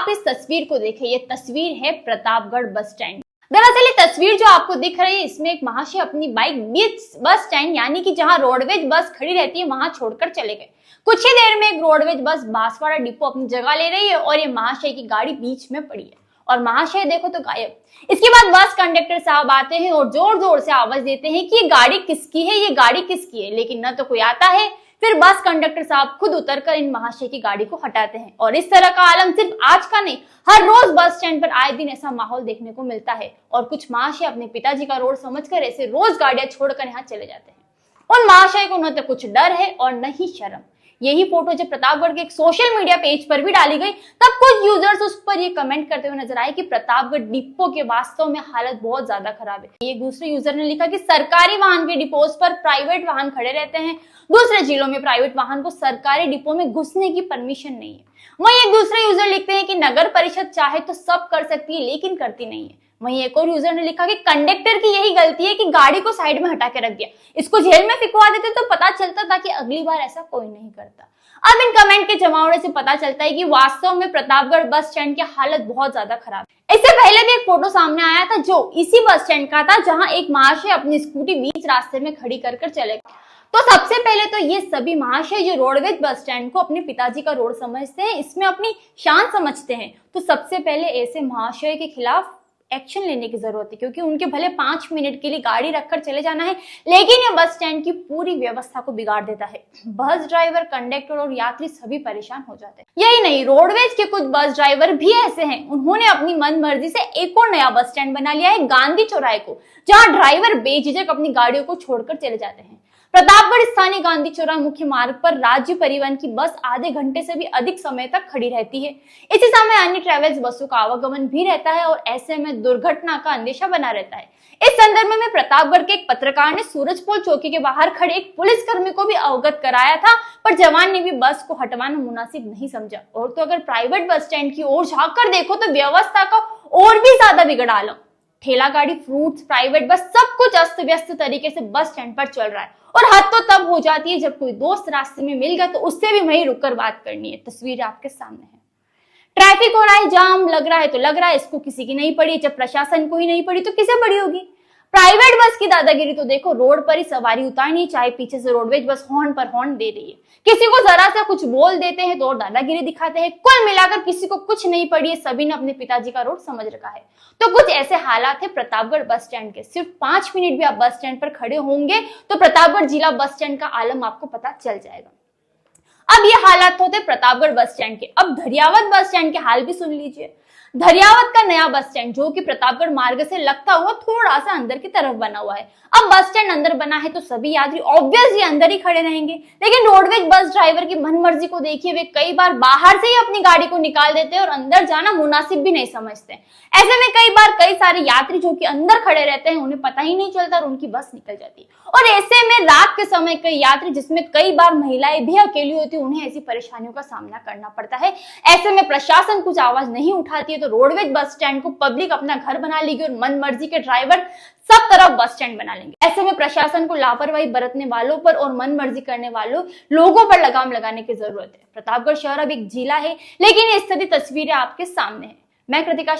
आप इस तस्वीर को देखें, ये तस्वीर है प्रतापगढ़ बस स्टैंड। दरअसल ये तस्वीर जो आपको दिख रही है, इसमें एक महाशय अपनी बाइक बीच बस स्टैंड यानी कि जहां रोडवेज बस खड़ी रहती है वहां छोड़कर चले गए। कुछ ही देर में एक रोडवेज बस बांसवाड़ा डिपो अपनी जगह ले रही है और ये महाशय की गाड़ी बीच में पड़ी है और महाशय देखो तो गायब। इसके बाद बस कंडक्टर साहब आते हैं और जोर जोर से आवाज देते हैं कि ये गाड़ी किसकी है, ये गाड़ी किसकी है, लेकिन न तो कोई आता है। फिर बस कंडक्टर साहब खुद उतरकर इन महाशय की गाड़ी को हटाते हैं और इस तरह का आलम सिर्फ आज का नहीं, हर रोज बस स्टैंड पर आए दिन ऐसा माहौल देखने को मिलता है। और कुछ महाशय अपने पिताजी का रोड समझकर ऐसे रोज गाड़ियां छोड़कर यहाँ चले जाते हैं। उन महाशय को न तो कुछ डर है और न ही शर्म। यही फोटो जब प्रतापगढ़ के एक सोशल मीडिया पेज पर भी डाली गई, तब कुछ यूजर्स उस पर ये कमेंट करते हुए नजर आए कि प्रतापगढ़ डिपो के वास्तव में हालत बहुत ज्यादा खराब है। एक दूसरे यूजर ने लिखा कि सरकारी वाहन के डिपोज पर प्राइवेट वाहन खड़े रहते हैं, दूसरे जिलों में प्राइवेट वाहन को सरकारी डिपो में घुसने की परमिशन नहीं है। वहीं एक दूसरे यूजर लिखते हैं कि नगर परिषद चाहे तो सब कर सकती है लेकिन करती नहीं है। वहीं एक और यूजर ने लिखा कि कंडक्टर की यही गलती है कि गाड़ी को साइड में हटा के रख दिया, इसको जेल में फिकवा देते तो पता चलता था कि अगली बार ऐसा कोई नहीं करता। अब इन कमेंट के जमावड़े से पता चलता है कि वास्तव में प्रतापगढ़ बस स्टैंड की हालत बहुत ज्यादा खराब है। इससे पहले भी एक फोटो सामने आया था जो इसी बस स्टैंड का था, जहां एक महाशय अपनी स्कूटी बीच रास्ते में खड़ी कर चले गए। तो सबसे पहले तो ये सभी महाशय जो रोडवेज बस स्टैंड को अपने पिताजी का रोड समझते हैं, इसमें अपनी शान समझते हैं, तो सबसे पहले ऐसे महाशय के खिलाफ एक्शन लेने की जरूरत है, क्योंकि उनके भले 5 मिनट के लिए गाड़ी रखकर चले जाना है, लेकिन ये बस स्टैंड की पूरी व्यवस्था को बिगाड़ देता है। बस ड्राइवर, कंडक्टर और यात्री सभी परेशान हो जाते हैं। यही नहीं, रोडवेज के कुछ बस ड्राइवर भी ऐसे हैं, उन्होंने अपनी मनमर्जी से एक और नया बस स्टैंड बना लिया है, गांधी चौराहे को, जहां ड्राइवर बेझिझक अपनी गाड़ियों को छोड़कर चले जाते हैं। प्रतापगढ़ स्थानीय गांधी चौराहा मुख्य मार्ग पर राज्य परिवहन की बस आधे घंटे से भी अधिक समय तक खड़ी रहती है। इसी समय अन्य ट्रेवल्स बसों का आवागमन भी रहता है और ऐसे में दुर्घटना का अंदेशा बना रहता है। इस संदर्भ में प्रतापगढ़ के एक पत्रकार ने सूरजपोल चौकी के बाहर खड़े एक पुलिसकर्मी को भी अवगत कराया था, पर जवान ने भी बस को हटवाना मुनासिब नहीं समझा। और तो अगर प्राइवेट बस स्टैंड की ओर झांक कर देखो तो व्यवस्था का और भी ज्यादा बिगड़ा आलम। ठेला गाड़ी, फ्रूट्स, प्राइवेट बस, सब कुछ अस्त व्यस्त तरीके से बस स्टैंड पर चल रहा है। और हद तो तब हो जाती है जब कोई दोस्त रास्ते में मिल गया तो उससे भी वहीं रुककर बात करनी है। तस्वीर आपके सामने है, ट्रैफिक हो रहा है, जाम लग रहा है तो लग रहा है, इसको किसी की नहीं पड़ी। जब प्रशासन को ही नहीं पड़ी तो किसे पड़ी होगी। प्राइवेट बस की दादागिरी तो देखो, रोड पर ही सवारी उतारनी, चाहे पीछे से रोडवेज बस हॉर्न पर हॉर्न दे रही है, किसी को जरा सा कुछ बोल देते हैं तो और दादागिरी दिखाते हैं। कुल मिलाकर किसी को कुछ नहीं पड़ी है, सभी ने अपने पिताजी का रोड समझ रखा है। तो कुछ ऐसे हालात है प्रतापगढ़ बस स्टैंड के। सिर्फ 5 मिनट भी आप बस स्टैंड पर खड़े होंगे तो प्रतापगढ़ जिला बस स्टैंड का आलम आपको पता चल जाएगा। अब ये हालात होते प्रतापगढ़ बस स्टैंड के। अब धरियावत बस स्टैंड के हाल भी सुन लीजिए। धरियावत का नया बस स्टैंड, जो कि प्रतापगढ़ मार्ग से लगता हुआ थोड़ा सा अंदर की तरफ बना हुआ है। अब बस स्टैंड अंदर बना है तो सभी यात्री ऑब्वियसली अंदर ही खड़े रहेंगे, लेकिन रोडवेज बस ड्राइवर की मनमर्जी को देखिए, वे कई बार बाहर से ही अपनी गाड़ी को निकाल देते हैं और अंदर जाना मुनासिब भी नहीं समझते। ऐसे में कई बार कई सारे यात्री जो कि अंदर खड़े रहते हैं, उन्हें पता ही नहीं चलता और उनकी बस निकल जाती है। और ऐसे में रात के समय कई यात्री, जिसमें कई बार महिलाएं भी अकेली होती, उन्हें ऐसी परेशानियों का सामना करना पड़ता है। ऐसे में प्रशासन कुछ आवाज नहीं उठाती है तो रोडवेज बस स्टैंड को पब्लिक अपना घर बना लेगी और मनमर्जी के ड्राइवर सब तरफ बस स्टैंड बना लेंगे। ऐसे में प्रशासन को लापरवाही बरतने वालों पर और मनमर्जी करने वालों लोगों पर लगाम लगाने की जरूरत है। प्रतापगढ़ शहर अब एक जिला है, लेकिन ये स्थिति तस्वीरें आपके सामने है। मैं कृतिका